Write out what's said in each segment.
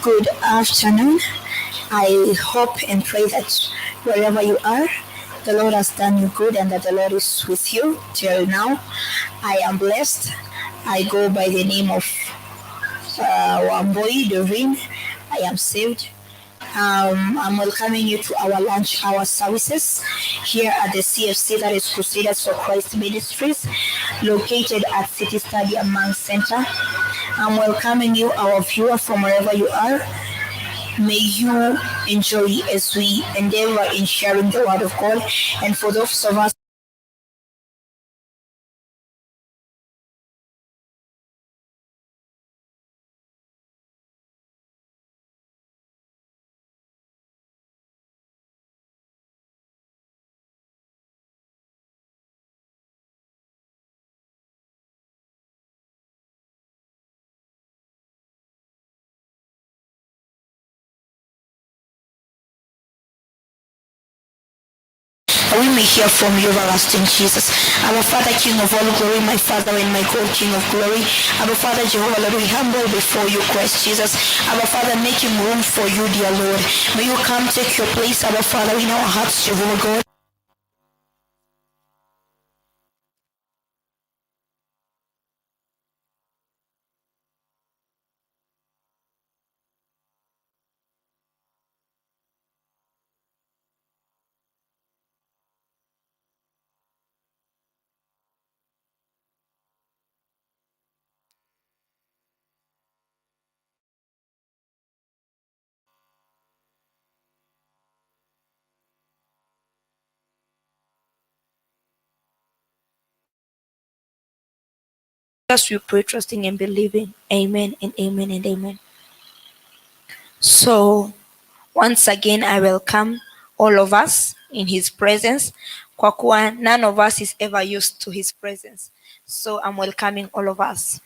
Good afternoon. I hope and pray that wherever you are, the Lord has done you good and that the Lord is with you till now. I am blessed. I go by the name of Wamboi Doreen. I am saved. I'm welcoming you to our lunch hour services here at the CFC, that is Crusaders for Christ Ministries, located at City Stadium Mang Center. I'm welcoming you, our viewer, from wherever you are. May you enjoy as we endeavor in sharing the word of God. And for those of us we may hear from you, everlasting Jesus. Our Father, King of all glory, my Father and my God, King of glory. Our Father, Jehovah, Lord, we humble before you, Christ Jesus. Our Father, making room for you, dear Lord. May you come take your place, our Father, in our hearts, Jehovah God. As we pray, trusting and believing. Amen and amen and amen. So, once again, I welcome all of us in his presence. Kwa kuwa none of us is ever used to his presence. So I'm welcoming all of us.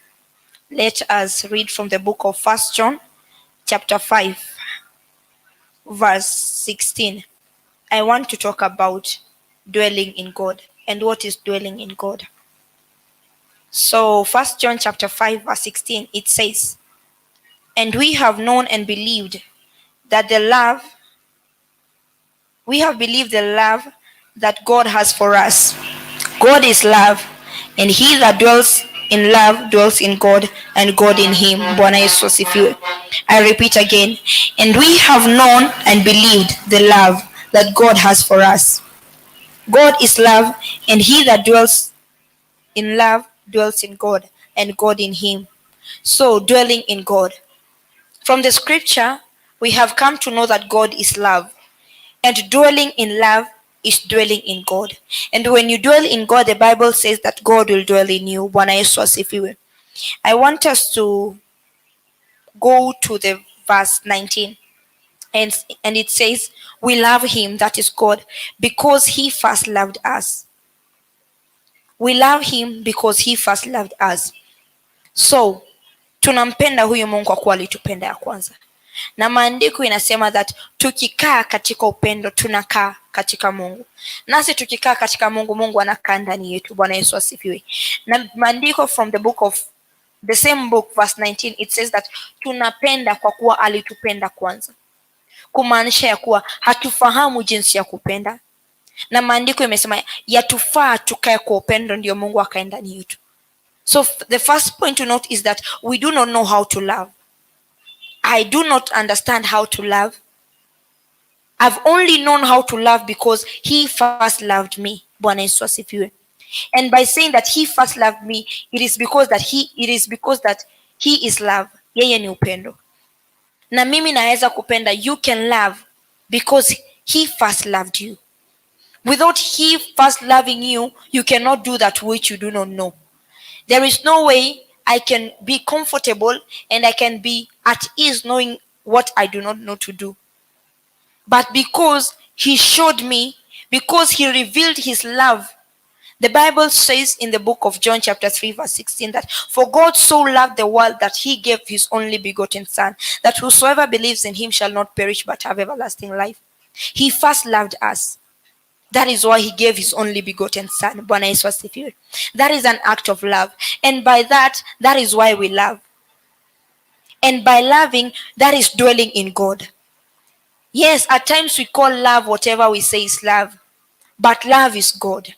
Let us read from the book of 1 John chapter 5 verse 16. I want to talk about dwelling in God and what is dwelling in God. So 1 John chapter 5 verse 16, it says, "And we have known and believed that we have believed the love that God has for us. God is love, and he that dwells in love dwells in God, and God in him." Bwana Yesu asifiwe. I repeat again. And we have known and believed the love that God has for us. God is love, and he that dwells in love dwells in God, and God in him. So, dwelling in God. From the scripture, we have come to know that God is love. And dwelling in love is dwelling in God. And when you dwell in God, the Bible says that God will dwell in you. Bwana Yesu asifiwe. I want us to go to the verse 19. And it says, "We love him," that is God, "because he first loved us." We love him because he first loved us. So, tunampenda huyu Mungu kwa kuwa alitupenda ya kwanza. Na maandiko inasema that tukikaa katika upendo tunakaa katika Mungu. Nasi tukikaa katika Mungu, Mungu anakaa ndani yetu. Bwana Yesu asifiwe. Na maandiko from the book of the same book verse 19, it says that tunapenda kwa kuwa alitupenda kwanza. Kumaanisha ya kuwa hatufahamu jinsi ya kupenda. Na maandiko imesema yatufaa tukae kwa upendo ndio Mungu akae ndani yetu. So the first point to note is that we do not know how to love. I do not understand how to love. I've only known how to love because he first loved me. Bwana Yesu asifiwe. And by saying that he first loved me, it is because that he is love. Yeye ni upendo. Na mimi naweza kupenda, you can love because he first loved you. Without he first loving you, you cannot do that which you do not know. There is no way I can be comfortable and I can be at ease knowing what I do not know to do. But because he showed me, because he revealed his love, the Bible says in the book of John chapter 3 verse 16 that, "For God so loved the world that he gave his only begotten son, that whosoever believes in him shall not perish but have everlasting life." He first loved us. That is why he gave his only begotten son. Bwana Yesu asifiwe. That is an act of love. And by that is why we love. And by loving, that is dwelling in God. Yes, at times we call love whatever we say is love, but love is God.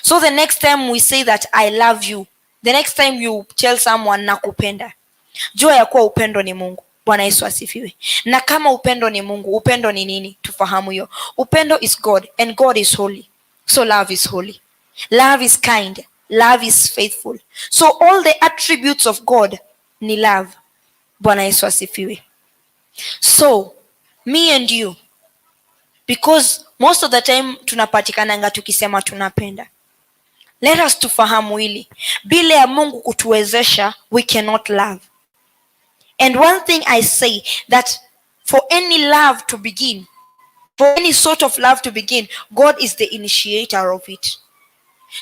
So the next time we say that I love you, the next time you tell someone nakupenda, jua ya kuwa upendo ni Mungu. Bwana Yesu asifiwe. Na kama upendo ni Mungu, upendo ni nini? Tufahamu hiyo. Upendo is God and God is holy. So love is holy. Love is kind. Love is faithful. So all the attributes of God ni love. Bwana Yesu asifiwe. So me and you, because most of the time tunapatikananga tukisema tunapenda, let us tufahamu hili, bila ya Mungu kutuwezesha we cannot love. And one thing I say, that for any love to begin, for any sort of love to begin, God is the initiator of it.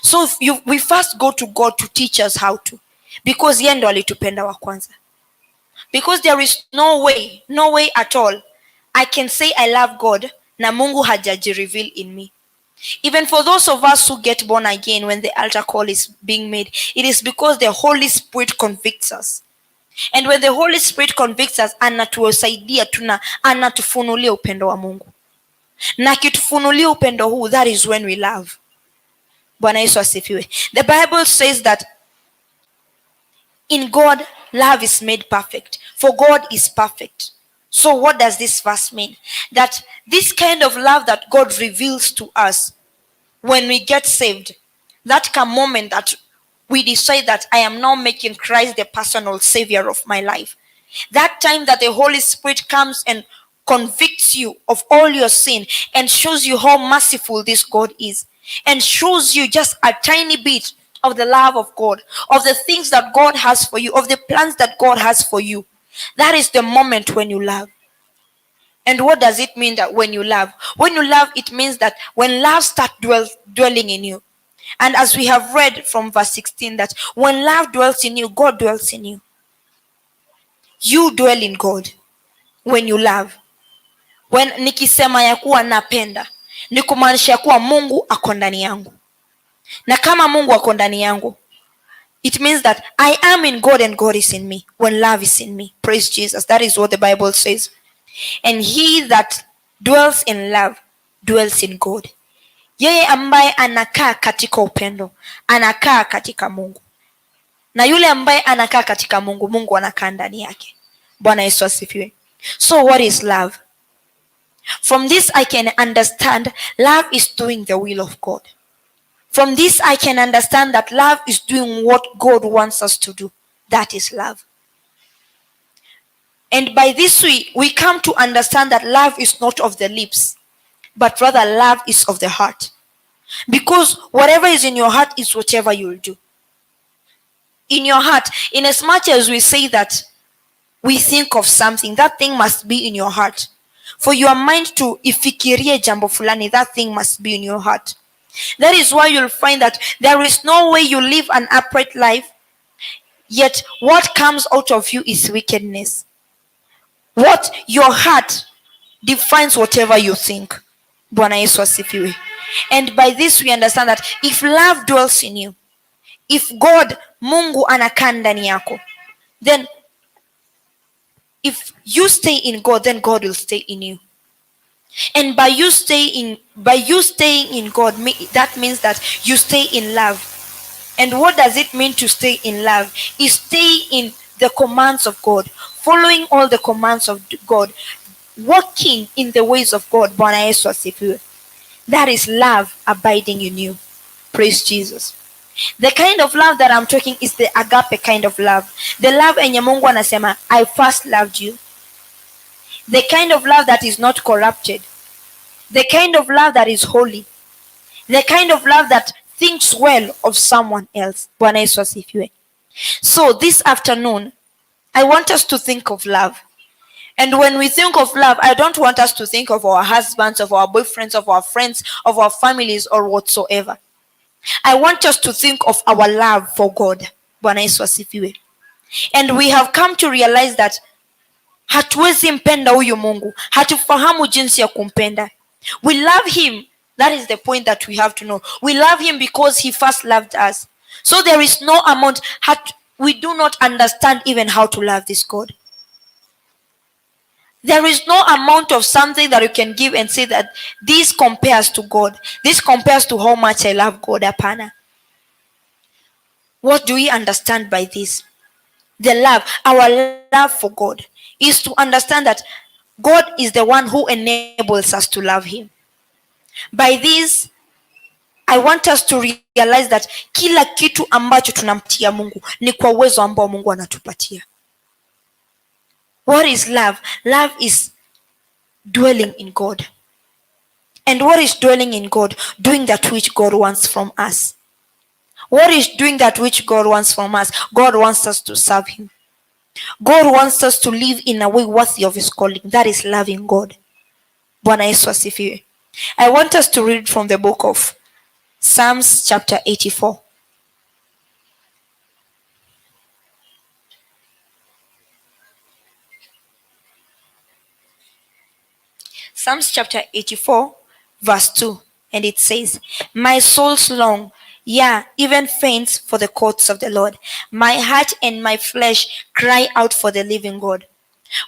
So we first go to God to teach us how to, because yeye ndo alitupenda wa kwanza. Because there is no way at all I can say I love God na Mungu hajaji reveal in me. Even for those of us who get born again, when the altar call is being made, it is because the Holy Spirit convicts us. And when the Holy Spirit convicts us, anatusaidia, anatufunulia upendo wa Mungu. Na kitufunulia upendo huu, that is when we love. Bwana Yesu asifiwe. The Bible says that in God, love is made perfect. For God is perfect. So what does this verse mean? That this kind of love that God reveals to us when we get saved, that moment that we decide that I am now making Christ the personal savior of my life, that time that the Holy Spirit comes and convicts you of all your sin and shows you how merciful this God is, and shows you just a tiny bit of the love of God, of the things that God has for you, of the plans that God has for you. That is the moment when you love. And what does it mean that when you love? When you love, it means that when love starts dwelling in you. And as we have read from verse 16, that when love dwells in you, God dwells in you. You dwell in God when you love. When nikisema ya kuwa napenda, ni kumaanisha kuwa Mungu ako ndani yangu. Na kama Mungu ako ndani yangu, it means that I am in God and God is in me. When love is in me. Praise Jesus. That is what the Bible says. And he that dwells in love dwells in God. Yeye ambaye anakaa katika upendo anakaa katika Mungu. Na yule ambaye anakaa katika Mungu, Mungu anakaa ndani yake. Bwana Yesu asifiwe. So what is love? From this I can understand love is doing the will of God. From this I can understand that love is doing what God wants us to do. That is love. And by this we come to understand that love is not of the lips, but rather love is of the heart. Because whatever is in your heart is whatever you will do. In your heart, in as much as we say that we think of something, that thing must be in your heart. For your mind to ifikirie jambo fulani, that thing must be in your heart. That is why you'll find that there is no way you live an upright life, yet what comes out of you is wickedness. What your heart defines whatever you think. Bwana Yesu asifiwe. And by this we understand that if love dwells in you, if God, Mungu anakaa ndani yako, then if you stay in God, then God will stay in you. And by you staying in God, that means that you stay in love. And what does it mean to stay in love? Is stay in the commands of God, following all the commands of God, walking in the ways of God. Bwana Yesu asifiwe. That is love abiding in you. Praise Jesus. The kind of love that I'm talking is the agape kind of love. The love enye Mungu anasema, I first loved you. The kind of love that is not corrupted. The kind of love that is holy. The kind of love that thinks well of someone else. Bwana Yesu asifiwe. So this afternoon, I want us to think of love. And when we think of love, I don't want us to think of our husbands, of our boyfriends, of our friends, of our families, or whatsoever. I want us to think of our love for God. Bwana Yesu asifiwe. And we have come to realize that hatuwezi mpenda huyu Mungu. Hatufahamu jinsi ya kumpenda. We love him. That is the point that we have to know. We love him because he first loved us. So there is no amount. We do not understand even how to love this God. There is no amount of something that you can give and say that this compares to God. This compares to how much I love God. Hapana. What do we understand by this? The love, our love for God, is to understand that God is the one who enables us to love Him. By this, I want us to realize that kila kitu ambacho tunampatia Mungu ni kwa uwezo ambao Mungu anatupatia. What is love? Love is dwelling in God. And what is dwelling in God? Doing that which God wants from us. What is doing that which God wants from us? God wants us to serve Him. God wants us to live in a way worthy of His calling. That is loving God. Bwana Yesu asifiwe. I want us to read from the book of Psalms chapter 84. Psalms chapter 84 verse 2, and it says, my soul's long, yeah, even faints for the courts of the Lord. My heart and my flesh cry out for the living God.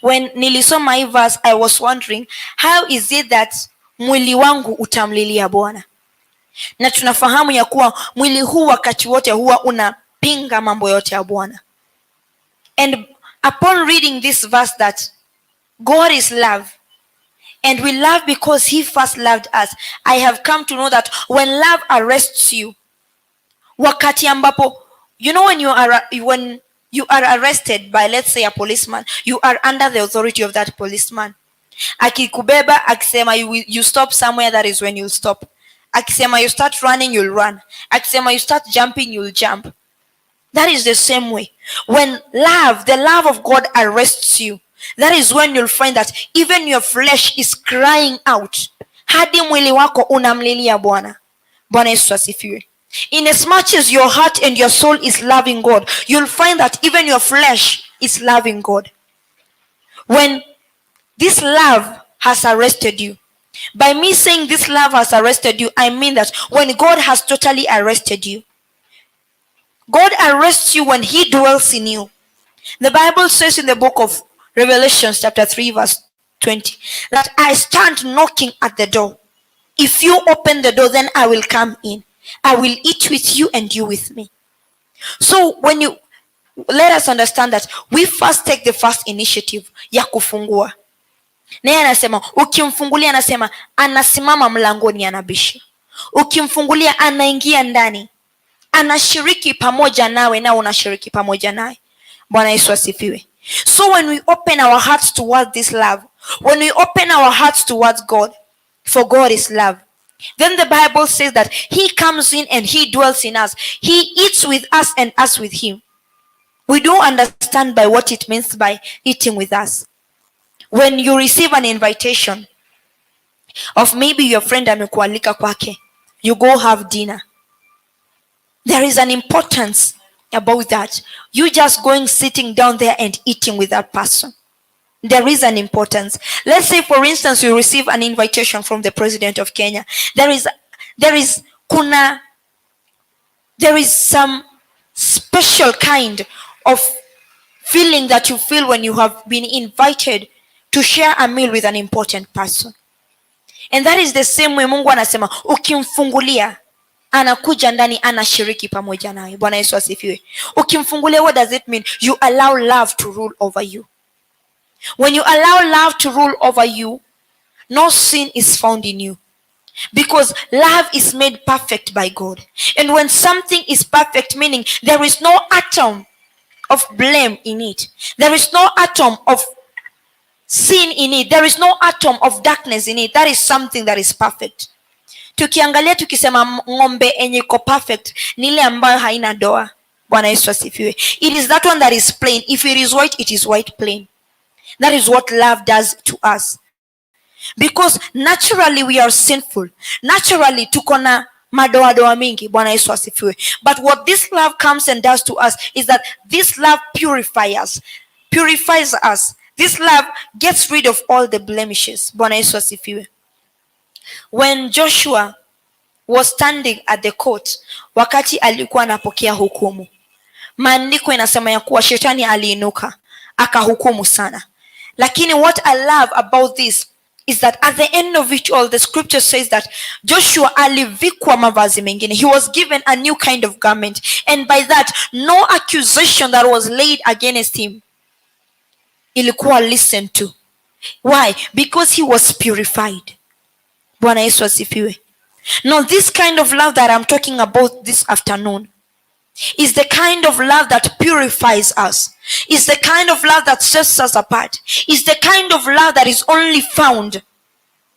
When nilisoma hii verse, I was wondering, how is it that mwili wangu utamlilia Bwana? Na tunafahamu ya kuwa mwili huu wakati wote huwa unapinga mambo yote ya Bwana. And upon reading this verse that God is love, and we love because He first loved us, I have come to know that when love arrests you, wakati ambapo, you know, when you are arrested by, let's say, a policeman, you are under the authority of that policeman. Akikubeba, akisema you stop somewhere, that is when you'll stop. Akisema you start running, you'll run. Akisema you start jumping, you'll jump. That is the same way. When love, the love of God arrests you, that is when you'll find that even your flesh is crying out. Hadi mwili wako unamlilia Bwana. Bwana Yesu asifiwe. In as much as your heart and your soul is loving God, you'll find that even your flesh is loving God. When this love has arrested you, by me saying this love has arrested you, I mean that when God has totally arrested you, God arrests you when He dwells in you. The Bible says in the book of Revelation chapter 3 verse 20 that I stand knocking at the door. If you open the door, then I will come in. I will eat with you and you with me. So when you let us understand that we first take the first initiative ya kufungua. Naye anasema ukimfungulia, anasema anasimama mlangoni anabisha. Ukimfungulia anaingia ndani. Anashiriki pamoja nawe na unashiriki pamoja naye. Bwana Yesu asifiwe. So when we open our hearts towards this love, when we open our hearts towards God, for God is love, then the Bible says that He comes in and He dwells in us. He eats with us and us with Him. We don't understand by what it means by eating with us. When you receive an invitation of maybe your friend amekualika kwake, you go have dinner. There is an importance about that. You just going sitting down there and eating with that person. There is an importance. Let's say, for instance, you receive an invitation from the President of Kenya. There is some special kind of feeling that you feel when you have been invited to share a meal with an important person. And that is the same way Mungu anasema ukimfungulia anakuja ndani, anashiriki pamoja nawe. Bwana Yesu asifiwe. Ukimfungulia, what does it mean? You allow love to rule over you. When you allow love to rule over you, no sin is found in you. Because love is made perfect by God. And when something is perfect, meaning there is no atom of blame in it. There is no atom of sin in it. There is no atom of darkness in it. That is something that is perfect. Tukiangalia tukisema ng'ombe enye iko perfect ni ile ambayo haina doa. Bwana Yesu asifiwe. It is that one that is plain. If it is white, it is white plain. That is what love does to us. Because naturally we are sinful. Naturally tuko na madoadoa mingi. Bwana Yesu asifiwe. But what this love comes and does to us is that this love purifies us. This love gets rid of all the blemishes. Bwana Yesu asifiwe. When Joshua was standing at the court, wakati alikuwa anapokea hukumu, maandiko inasema ya kuwa shetani aliinuka akahukumu sana. Lakini what I love about this is that at the end of it all, the scripture says that Joshua alivikwa mavazi mengine. He was given a new kind of garment, and by that no accusation that was laid against him ilikuwa listened to. Why? Because he was purified. Bwana Yesu asifiwe. Now this kind of love that I'm talking about this afternoon is the kind of love that purifies us, is the kind of love that sets us apart, is the kind of love that is only found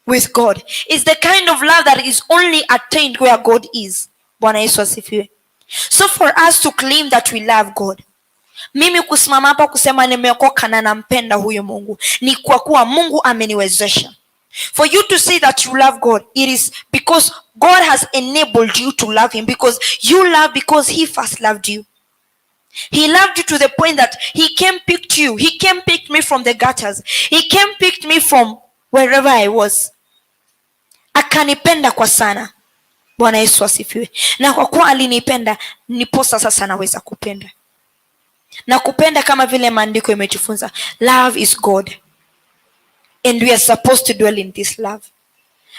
with God, is the kind of love that is only attained where God is. Bwana Yesu asifiwe. So for us to claim that we love God, mimi kusimama hapa kusema nimeokoka na nampenda huyo Mungu, ni kwa kuwa Mungu ameniwezesha. For you to say that you love God, it is because God has enabled you to love him, because you love because he first loved you. He loved you to the point that he came picked you. He came picked me from the gutters. He came picked me from wherever I was. Akanipenda kwa sana. Bwana Yesu asifiwe. Na kwa kuwa alinipenda, niposa sasa naweza kupenda. Na kupenda kama vile maandiko imetufunza, love is God. And we are supposed to dwell in this love.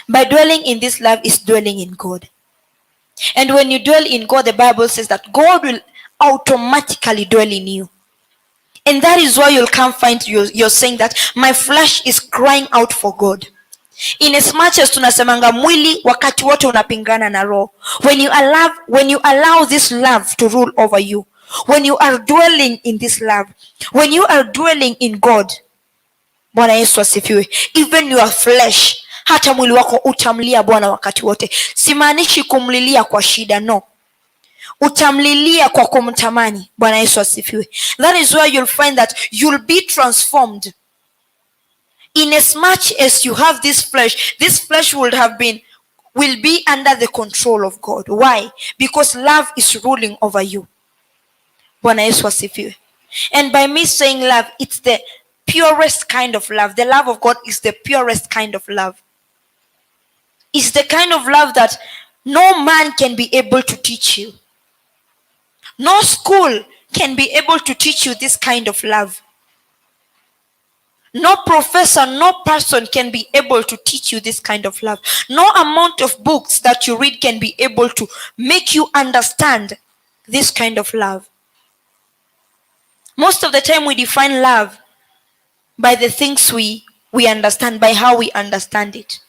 By dwelling in this love is dwelling in God. And when you dwell in God, the Bible says that God will automatically dwell in you. And that is why you'll come find you're saying that my flesh is crying out for God. In as much as tunasemanga mwili wakati wote unapingana na roho. When you allow this love to rule over you, when you are dwelling in this love, when you are dwelling in God, Bwana Yesu asifiwe, even your flesh, hata mwili wako utamlia Bwana wakati wote. Simaanishi kumlilia kwa shida, no. Utamlilia kwa kumtamani. Bwana Yesu asifiwe. That is why you'll find that you'll be transformed. In as much as you have this flesh will be under the control of God. Why? Because love is ruling over you. Bwana Yesu asifiwe. And by me saying love, it's the purest kind of love. The love of God is the purest kind of love. It's the kind of love that no man can be able to teach you. No school can be able to teach you this kind of love. No professor, no person can be able to teach you this kind of love. No amount of books that you read can be able to make you understand this kind of love. Most of the time we define love by the things we understand, by how we understand it.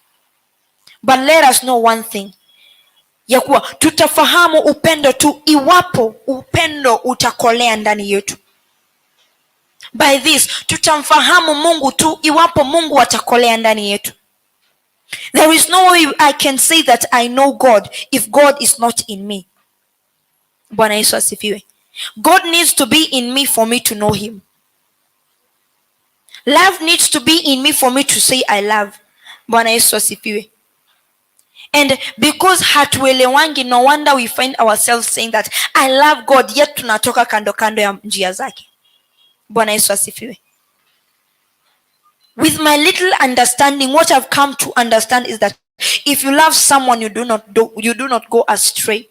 But let us know one thing, ya kuwa tutafahamu upendo tu iwapo upendo utakolea ndani yetu. By this, tutamfahamu Mungu tu iwapo Mungu atakolea ndani yetu. There is no way I can say that I know God if God is not in me. Bwana Yesu asifiwe. God needs to be in me for me to know him. Love needs to be in me for me to say I love. Bwana Yesu asifiwe. And because hatuelewangi, no wonder we find ourselves saying that I love God, yet tunatoka kando kando ya njia zake. Bwana Yesu asifiwe. With my little understanding, what I've come to understand is that if you love someone, you do not go astray.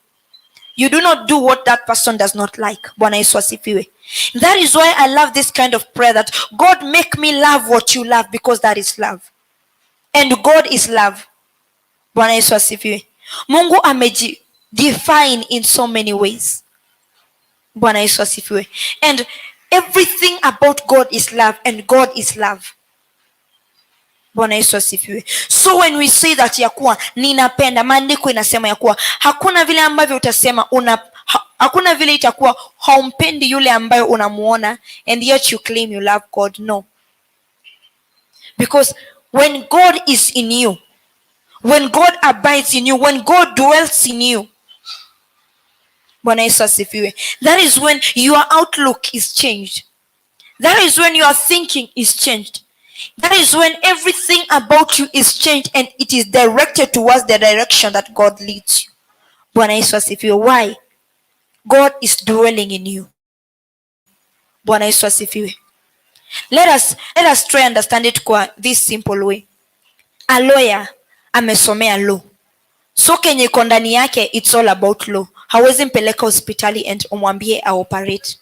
You do not do what that person does not like. Bwana Yesu asifiwe. That is why I love this kind of prayer, that God make me love what you love, because that is love. And God is love. Bwana Yesu asifiwe. Mungu define in so many ways. Bwana Yesu asifiwe. And everything about God is love, and God is love. Bwana Yesu asifiwe. So when we say that ya kuwa ninapenda, maandiko inasema ya kuwa hakuna vile ambavyo utasema hakuna vile itakuwa haumpendi yule ambayo unamuona and yet you claim you love God. No. Because when God is in you, when God abides in you, when God dwells in you, Bwana Yesu asifiwe, that is when your outlook is changed. That is when your thinking is changed. That is when everything about you is changed and it is directed towards the direction that God leads you. Bwana Yesu asifiwe. Why? God is dwelling in you. Bwana Yesu asifiwe. Let us try understand it kwa this simple way. A lawyer amesomea law. So kenye iko ndani yake, it's all about law. Hawezi mpeleka hospitali and umwambie aoperate.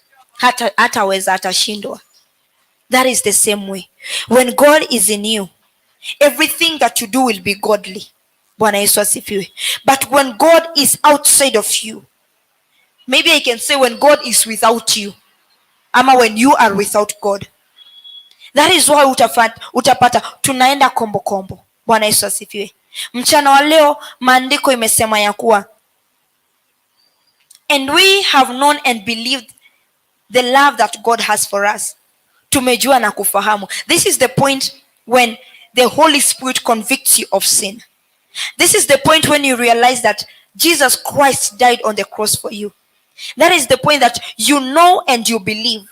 Hataweza, atashindwa. That is the same way. When God is in you, everything that you do will be godly. Bwana Yesu asifiwe. But when God is outside of you, maybe I can say when God is without you, ama when you are without God, that is why utapata tunaenda kombo kombo. Bwana Yesu asifiwe. Mchana wa leo maandiko imesema ya kuwa, and we have known and believed the love that God has for us. Tumejua na kufahamu. This is the point when the Holy Spirit convicts you of sin. This is the point when you realize that Jesus Christ died on the cross for you. That is the point that you know and you believe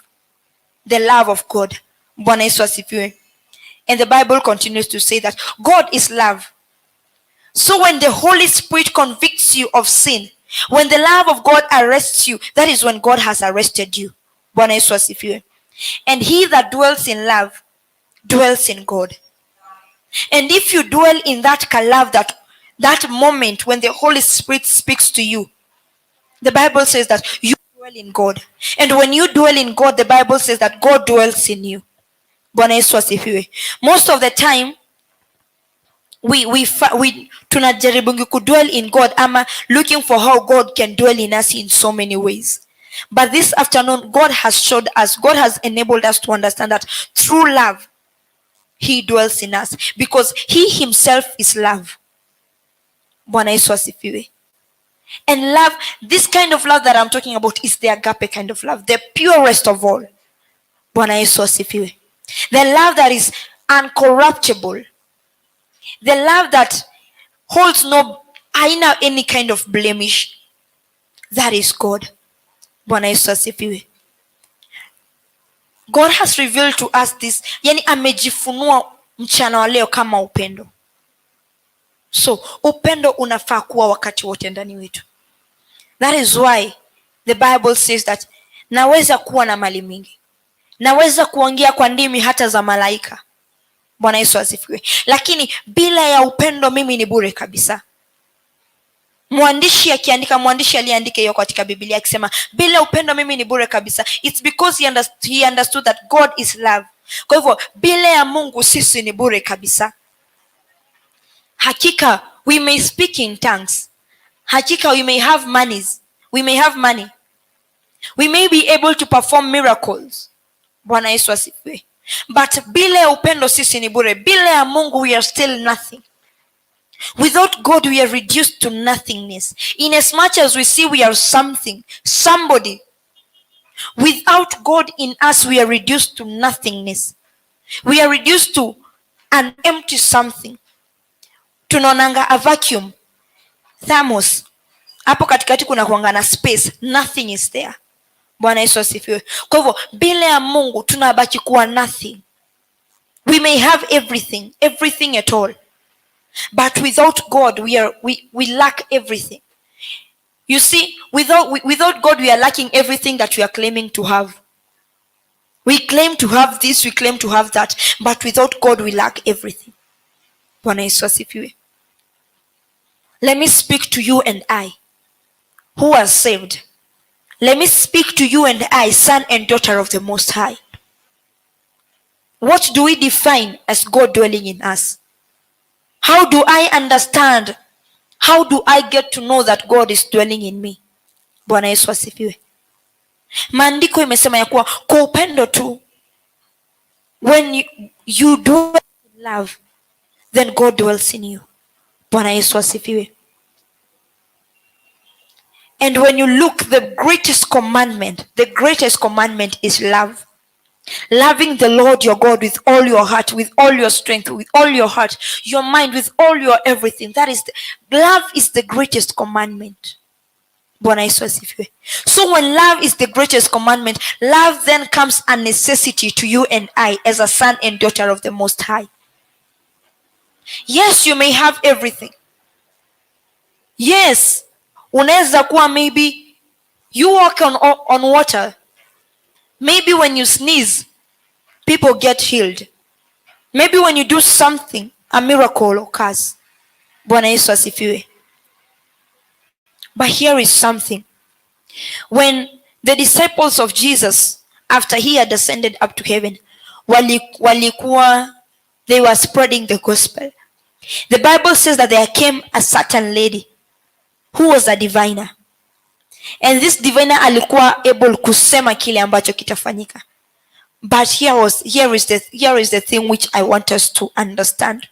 the love of God. Bwana Yesu asifiwe. And the Bible continues to say that God is love. So when the Holy Spirit convicts you of sin, when the love of God arrests you, that is when God has arrested you. Bwana Yesu asifiwe. And he that dwells in love dwells in God. And if you dwell in that love, that moment when the Holy Spirit speaks to you, the Bible says that you dwell in God. And when you dwell in God, the Bible says that God dwells in you. Bwana Yesu asifiwe. Most of the time we tunajaribu kudwell in God ama looking for how God can dwell in us in so many ways. But this afternoon, God has showed us, God has enabled us to understand that through love, he dwells in us because he himself is love. Bwana Yesu asifiwe. And love, this kind of love that I'm talking about is the agape kind of love, the purest of all. Bwana Yesu asifiwe. The love that is uncorruptible. The love that holds no any kind of blemish. That is God. Bwana Yesu asifiwe. God has revealed to us this, yani amejifunua mchana wa leo kama upendo. So upendo unafaa kuwa wakati wote ndani wetu. That is why the Bible says that naweza kuwa na mali mingi, naweza kuongea kwa ndimi hata za malaika. Bwana Yesu asifiwe. Lakini bila ya upendo mimi ni bure kabisa. Mwandishi aliandika hiyo katika Biblia akisema bila upendo mimi ni bure kabisa. It's because he understood that God is love. Kwa hivyo bila ya Mungu sisi ni bure kabisa. Hakika we may speak in tongues. Hakika we may have monies. We may have money. We may be able to perform miracles. Bwana Yesu asifiwe. But bila ya upendo sisi ni bure. Bila ya Mungu we are still nothing. Without God we are reduced to nothingness. In as much as we see we are something, somebody, without God in us we are reduced to nothingness. We are reduced to an empty something. Tunaonanga a vacuum, thermos. Hapo katikati kuna kuanga na space, nothing is there. Bwana Yesu asifiwe. Kwa hivyo bila ya Mungu tunabaki kuwa nothing. We may have everything at all. But without God we lack everything. You see, without God we are lacking everything that we are claiming to have. We claim to have this, we claim to have that, but without God we lack everything. Bwana Yesu asifiwe. Let me speak to you and I who are saved. Let me speak to you and I, son and daughter of the Most High. What do we define as God dwelling in us? How do I understand? How do I get to know that God is dwelling in me? Bwana Yesu asifiwe. Maandiko imesema ya kuwa kwa upendo tu, when you dwell in love, then God dwells in you. Bwana Yesu asifiwe. And when you look, the greatest commandment is love. Loving the Lord your God with all your heart, with all your strength, with all your heart, your mind, with all your everything. Love is the greatest commandment. Bwana Yesu asifiwe. So when love is the greatest commandment, love then comes a necessity to you and I as a son and daughter of the Most High. Yes, you may have everything. Yes, unaweza kuwa maybe you walk on water. Maybe when you sneeze, people get healed. Maybe when you do something, a miracle occurs. Bwana Yesu asifiwe. But here is something. When the disciples of Jesus, after he had ascended up to heaven, walikuwa they were spreading the gospel. The Bible says that there came a certain lady who was a diviner, and this diviner alikuwa able kusema kile ambacho kitafanyika. But here is the thing which I want us to understand,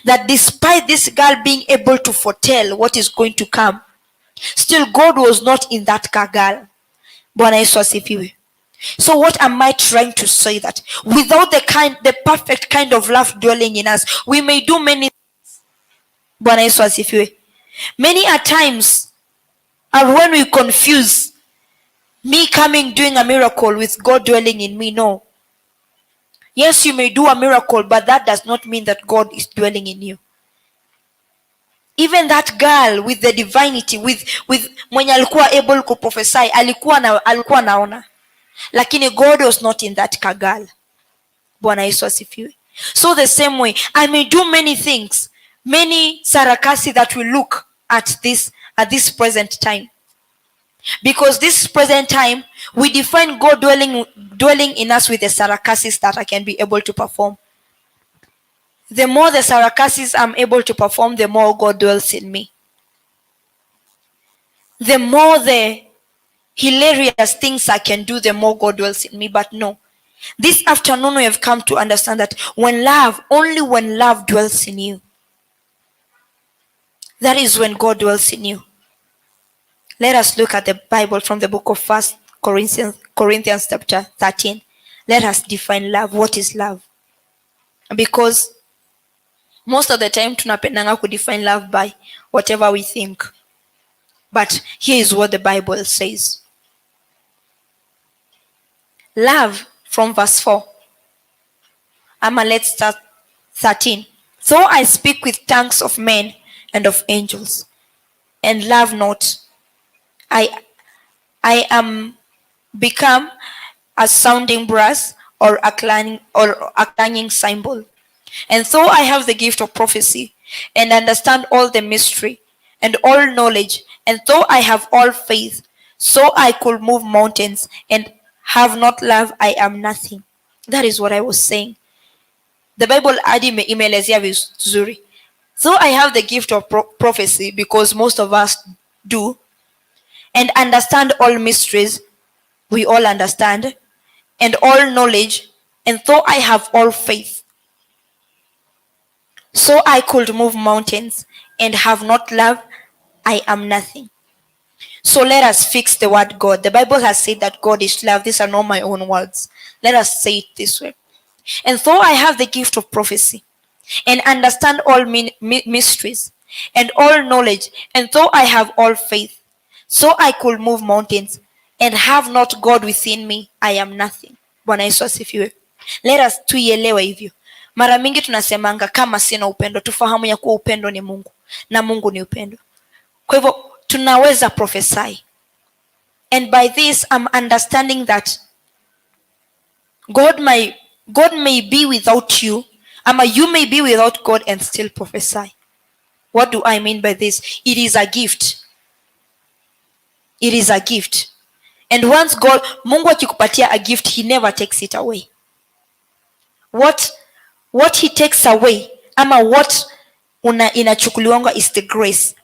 that despite this girl being able to foretell what is going to come, still God was not in that girl. Bwana Yesu asifiwe. So what am I trying to say? That without the perfect kind of love dwelling in us, we may do many things. Bwana Yesu asifiwe. Many a times are when we confuse me coming doing a miracle with God dwelling in me. No. Yes, you may do a miracle, but that does not mean that God is dwelling in you. Even that girl with the divinity, with mwenye alikuwa able to prophesy, alikuwa naona, lakini God was not in that girl. Bwana Yesu asifiwe. So the same way, I may do many things, many sarakasi that we look at this present time. Because this present time, we define God dwelling in us with the sarakasis that I can be able to perform. The more the sarakasis I'm able to perform, the more God dwells in me. The more the hilarious things I can do, the more God dwells in me. But no, this afternoon we have come to understand that only when love dwells in you, that is when God dwells in you. Let us look at the Bible from the book of 1 Corinthians chapter 13. Let us define love. What is love? Because most of the time tunapendanga kudefine love by whatever we think. But here is what the Bible says. Love, from verse 4. Let's start 13. So I speak with tongues of men and of angels, and love not, I am become a sounding brass or a clanging cymbal. And so I have the gift of prophecy, and understand all the mystery and all knowledge, and though I have all faith, so I could move mountains, and have not love, I am nothing. That is what I was saying. The Bible imeelezea vizuri. So I have the gift of prophecy, because most of us do, and understand all mysteries, we all understand, and all knowledge, and though I have all faith, so I could move mountains, and have not love, I am nothing. So let us fix the word God. The Bible has said that God is love. These are not my own words. Let us say it this way. And though I have the gift of prophecy, and understand all mysteries, and all knowledge, and though I have all faith, so I could move mountains, and have not God within me, I am nothing. Bwana Yesu asifiwe. Let us tuielewe hivyo. Mara mingi tunasemanga kama sina upendo, tufahamu ya kuwa upendo ni Mungu, na Mungu ni upendo. Kwa hivyo tunaweza prophesy. And by this I'm understanding that God may be without you, ama you may be without God and still prophesy. What do I mean by this? It is a gift. It is a gift. And once Mungu akikupatia a gift, he never takes it away. What he takes away, ama what inachukuliwanga, is the grace.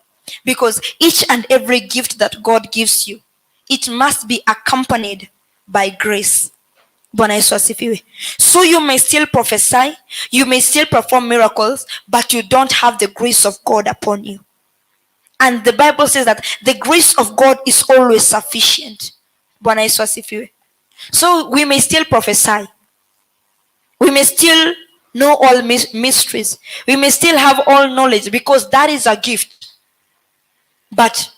Because each and every gift that God gives you, it must be accompanied by grace. Bwana Yesu asifiwe. So you may still prophesy, you may still perform miracles, but you don't have the grace of God upon you. And the Bible says that the grace of God is always sufficient. Bwana Yesu asifiwe. So we may still prophesy, we may still know all mysteries, we may still have all knowledge, because that is a gift. But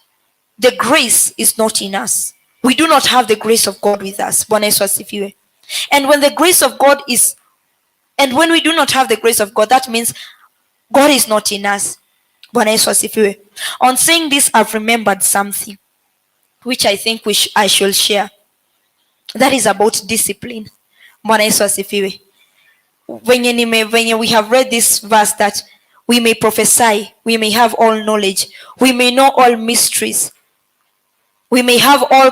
the grace is not in us. We do not have the grace of God with us. Bwana Yesu asifiwe. And when the grace of God and when we do not have the grace of God, that means God is not in us. Bwana Yesu asifiwe. On saying this, I've remembered something which I think I should share. That is about discipline. Bwana Yesu asifiwe. When we have read this verse that we may prophesy, we may have all knowledge, we may know all mysteries, we may have all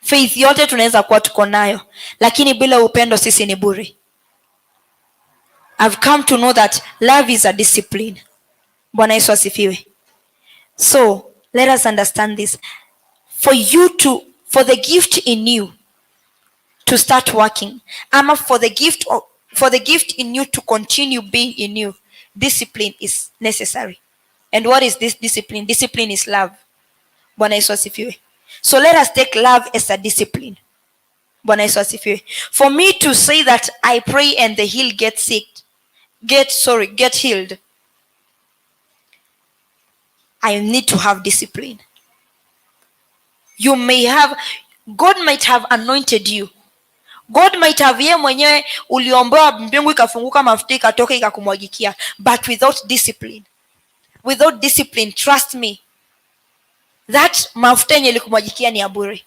faith. Yote tunaweza kuwa tuko nayo, lakini bila upendo sisi ni bure. I've come to know that love is a discipline. Bwana Yesu asifiwe. So let us understand this. For the gift in you to start working, for the gift in you to continue being in you, discipline is necessary. And what is this discipline? Discipline is love. Bwana Yesu asifiwe. So let us take love as a discipline. Bwana Yesu asifiwe. For me to say that I pray and the healed get healed, I need to have discipline. God might have anointed you. God might have ye mwenyewe uliombewa mbingu ikafunguka mafuta ikatoka ikakumwagikia, but without discipline, trust me, that mafuta yenye ilikumwagikia ni ya bure.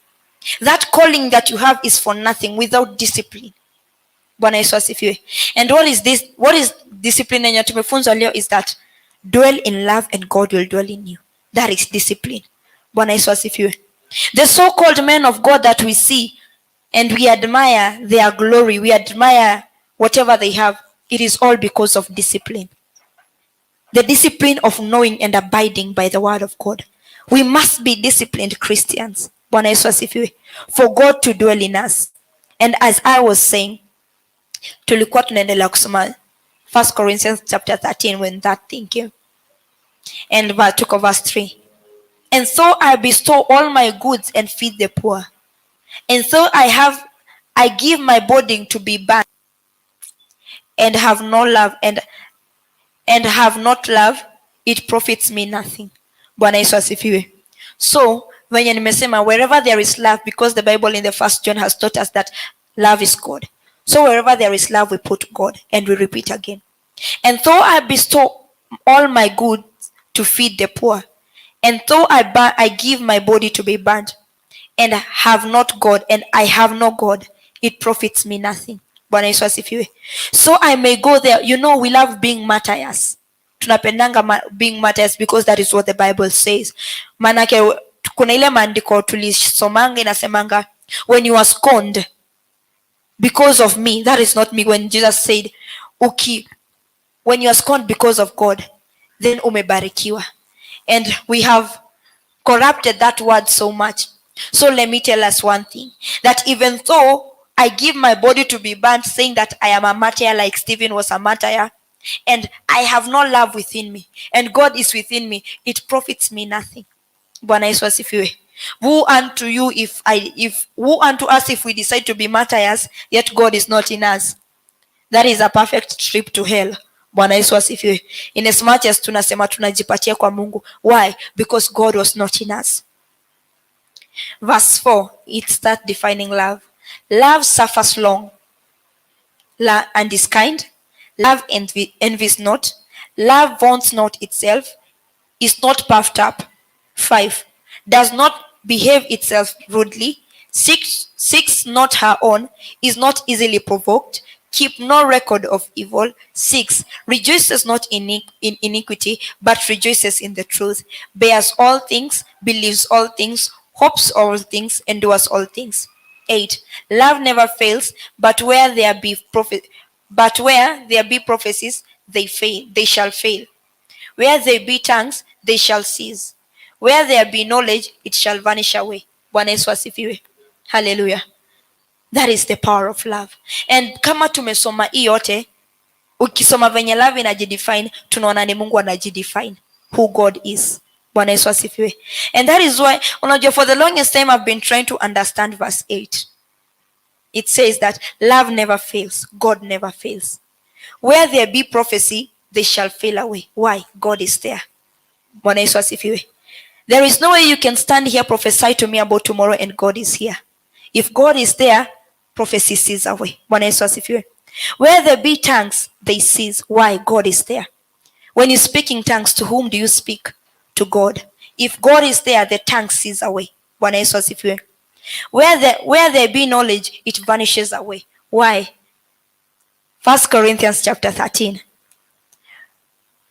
That calling that you have is for nothing without discipline. Bwana Yesu asifiwe. And what is discipline yenye tumefunzwa leo is that dwell in love and God will dwell in you. That is discipline. Bwana Yesu asifiwe. The so-called men of God that we see and we admire their glory, we admire whatever they have, it is all because of discipline. The discipline of knowing and abiding by the word of God. We must be disciplined Christians. Bwana Yesu asifiwe. For God to dwell in us. And as I was saying, tulikuwa tunaendelea kusoma 1 Corinthians chapter 13 when that thing came. And took verse 3. And so I bestow all my goods and feed the poor. And so I give my body to be burned and have no love and have not love, it profits me nothing. Bwana Yesu asifiwe. So when nimesema wherever there is love, because the Bible in the 1 John has taught us that love is God. So wherever there is love, we put God, and we repeat again. And though I bestow all my goods to feed the poor, and though I give my body to be burned, and have not God, and I have no God, it profits me nothing. Bwana Yesu asifiwe. So I may go there. You know, we love being martyrs. Tunapendanga being martyrs because that is what the Bible says. Manake kuna ile maandiko tulisomanga inasemanga, when you are scorned because of me, that is not me. When Jesus said, okay, when you are scorned because of God, then umebarikiwa. And we have corrupted that word so much. So let me tell us one thing, that even though I give my body to be burnt, saying that I am a martyr like Stephen was a martyr, and I have no love within me, and God is within me, it profits me nothing. Bwana Yesu asifiwe. Woe unto us if we decide to be martyrs, yet God is not in us. That is a perfect trip to hell. Bwana Yesu asifiwe. In as much as tunasema tunajipatia kwa Mungu. Why? Because God was not in us. Verse 4, it starts defining love. Love suffers long and is kind. Love envies not. Love vaunts not itself, is not puffed up. 5, does not behave itself rudely, seeks not her own, is not easily provoked, keep no record of evil. 6, rejoices not in iniquity, but rejoices in the truth, bears all things, believes all things, hopes all things, endures all things. 8, love never fails, but where there be prophecies, they shall fail. Where there be tongues, they shall cease. Where there be knowledge, it shall vanish away. Bwana Yesu asifiwe. Hallelujah. That is the power of love. And kama tumesoma hii yote, ukisoma venye love inajidefine, tunaona ni Mungu anajidefine who God is. Bwana Yesu asifiwe. And that is why, unajua, for the longest time I've been trying to understand verse 8. It says that love never fails. God never fails. Where there be prophecy, they shall fail away. Why? God is there. Bwana Yesu asifiwe. There is no way you can stand here, prophesy to me about tomorrow, and God is here. If God is there, prophecy ceases away. Bwana Yesu asifiwe. Where there be tongues, they cease. Why? God is there. When you speak in tongues, to whom do you speak? To God. If God is there, the tongue ceases away. Bwana Yesu asifiwe. Where there be knowledge, it vanishes away. Why? 1 Corinthians chapter 13.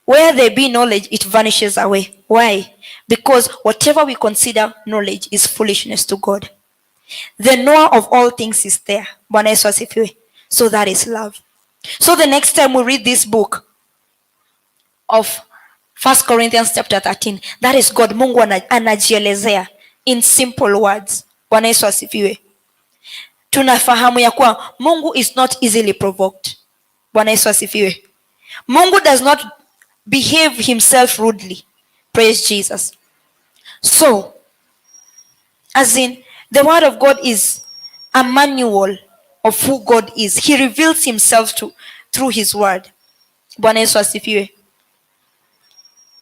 Where there be knowledge, it vanishes away. Why? Because whatever we consider knowledge is foolishness to God. The knower of all things is there. Bwana Yesu asifiwe. So that is love. So the next time we read this book of 1 Corinthians chapter 13, that is God. Mungu anajielezea in simple words. Bwana Yesu asifiwe. Tunafahamu ya kuwa Mungu is not easily provoked. Bwana Yesu asifiwe. Mungu does not behave himself rudely. Praise Jesus. So, as in, the word of God is a manual of who God is. He reveals himself through his word. Bwana Yesu asifiwe.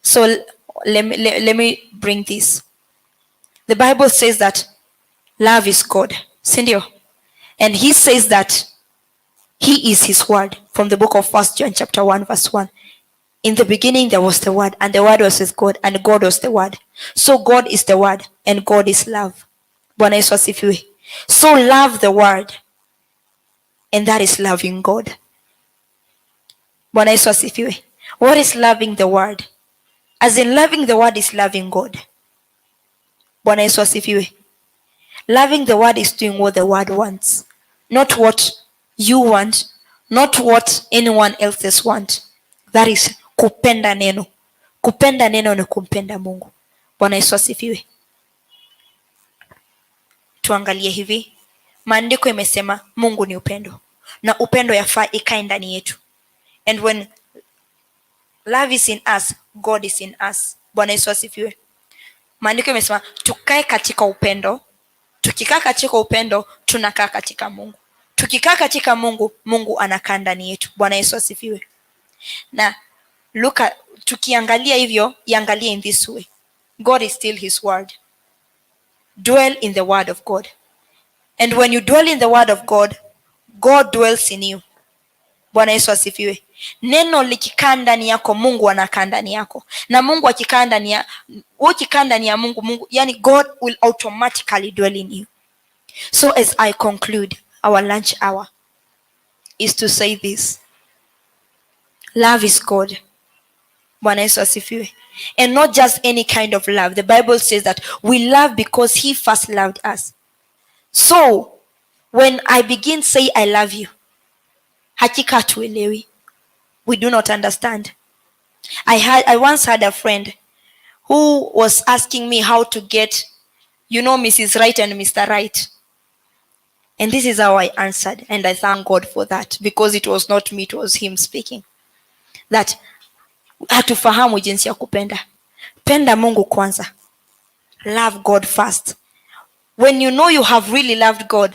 So let me bring this. The Bible says that love is God. Sindio? And he says that he is his word from the book of 1 John chapter 1 verse 1. In the beginning there was the word, and the word was with God, and God was the word. So God is the word, and God is love. Bwana Yesu asifiwe. So love the word, and that is loving God. Bwana Yesu asifiwe. What is loving the word? As in, loving the word is loving God. Bwana Yesu asifiwe. Loving the word is doing what the word wants, not what you want, not what anyone else's want. That is kupenda neno. Kupenda neno ni kumpenda Mungu. Bwana Yesu asifiwe. Tuangalie hivi. Maandiko imesema Mungu ni upendo, na upendo yafaa ikae ndani yetu. And when love is in us, God is in us. Bwana Yesu asifiwe. Maandiko imesema tukae katika upendo. Tukikaa katika upendo, tunakaa katika Mungu. Tukikaa katika Mungu, Mungu anakaa ndani yetu. Bwana Yesu asifiwe. Na tukiangalia hivyo, iangalie in this way. God is still his word. Dwell in the word of God. And when you dwell in the word of God, God dwells in you. Bwana Yesu asifiwe. Neno likikaa ndani yako, Mungu anakaa ndani yako. Na Mungu akikaa ndani ya ukikaa ndani ya Mungu, yani God will automatically dwell in you. So as I conclude our lunch hour is to say this. Love is God. Bwana Yesu asifiwe. And not just any kind of love. The Bible says that we love because he first loved us. So when I begin say I love you, hakika hatuelewi. We do not understand. I once had a friend who was asking me how to get, Mrs. Right and Mr. Right. And this is how I answered. And I thank God for that, because it was not me, it was him speaking. That hatufahamu jinsi ya kupenda. Penda Mungu kwanza. Love God first. When you know you have really loved God,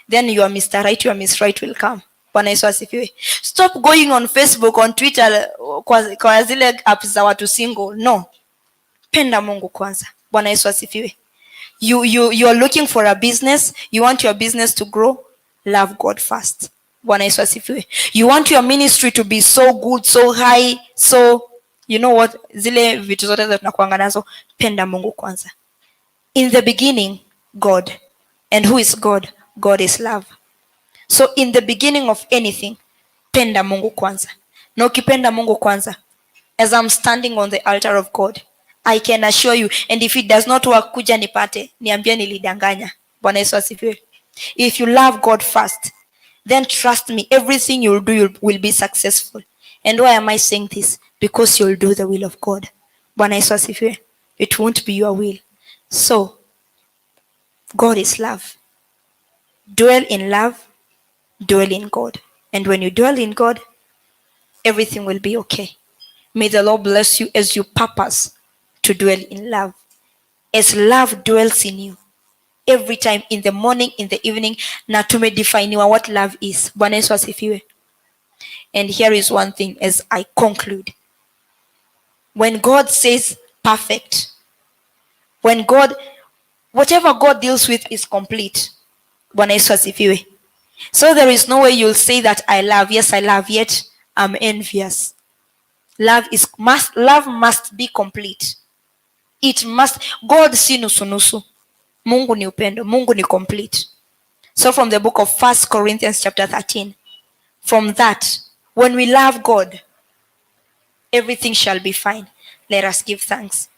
then your Mr. Right, your Miss Right will come. Bwana Yesu asifiwe. Stop going on Facebook, on Twitter, kwa zile apps za watu single. No. Penda Mungu kwanza. Bwana Yesu asifiwe. You are looking for a business, you want your business to grow, love God first. Bwana Yesu asifiwe. You want your ministry to be so good, so high, so what, zile vitu zote za tunakuanga nazo, penda Mungu kwanza. In the beginning, God. And who is God? God is love. So in the beginning of anything, penda Mungu kwanza. Na ukipenda Mungu kwanza, as I'm standing on the altar of God, I can assure you, and if it does not work, kuja nipate, niambie nilidanganya. Bwana Yesu asifiwe. If you love God first, then trust me, everything you'll do will be successful. And why am I saying this? Because you'll do the will of God. Bwana Yesu asifiwe. It won't be your will. So, God is love. Dwell in love, dwell in God. And when you dwell in God, everything will be okay. May the Lord bless you as you purpose to dwell in love. As love dwells in you. Every time, in the morning, in the evening, na tumedefiniwa what love is. Bwana Yesu asifiwe. And here is one thing as I conclude. When God says perfect, whatever God deals with is complete. Bwana Yesu asifiwe. So there is no way you'll say that I love, yes I love, yet I'm envious. Love must be complete. It must. God si nusu. Mungu ni upendo. Mungu ni complete. So from the book of 1 Corinthians chapter 13, from that, when we love God, everything shall be fine. Let us give thanks.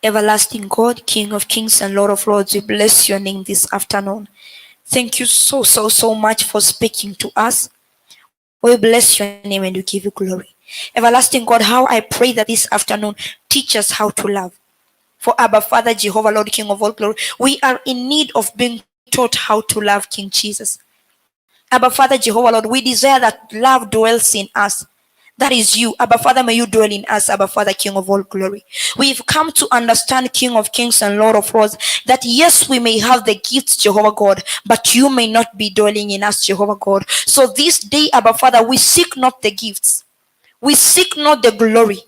Everlasting God, King of kings and Lord of lords, we bless your name this afternoon. Thank you so much for speaking to us. We bless your name and we give you glory. Everlasting God, how I pray that this afternoon teach us how to love. For Abba Father, Jehovah, Lord, King of all glory, we are in need of being taught how to love King Jesus. Abba Father, Jehovah, Lord, we desire that love dwells in us. That is you. Abba Father, may you dwell in us, Abba Father, King of all glory. We've come to understand, King of kings and Lord of lords, that yes, we may have the gifts, Jehovah God, but you may not be dwelling in us, Jehovah God. So this day, Abba Father, we seek not the gifts. We seek not the glory.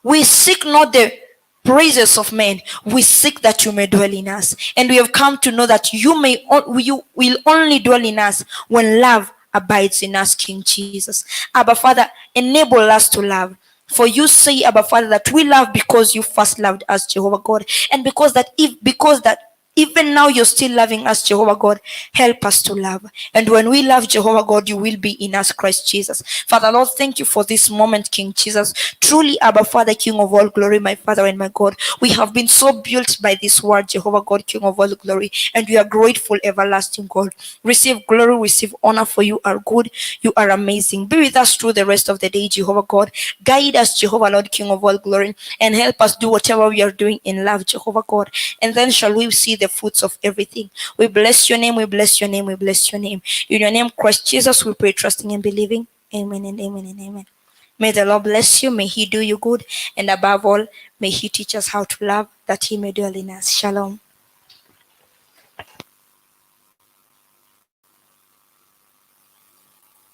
We seek not the praises of men. We seek that you may dwell in us. And we have come to know that you will only dwell in us when love abides in us, King Jesus. Abba Father, enable us to love. For you say, Abba Father, that we love because you first loved us, Jehovah God. And because that even now you're still loving us, Jehovah God. Help us to love. And when we love Jehovah God, you will be in us, Christ Jesus. Father, Lord, thank you for this moment, King Jesus. Truly, Abba Father, King of all glory, my Father and my God. We have been so built by this word, Jehovah God, King of all glory. And we are grateful, everlasting God. Receive glory, receive honor, for you are good, you are amazing. Be with us through the rest of the day, Jehovah God. Guide us, Jehovah Lord, King of all glory, and help us do whatever we are doing in love, Jehovah God. And then shall we see the fruits of everything. We bless your name, we bless your name, we bless your name. In your name, Christ Jesus, we pray, trusting and believing. Amen and amen and amen. May the Lord bless you. May he do you good. And above all, may he teach us how to love, that he may dwell in us. Shalom.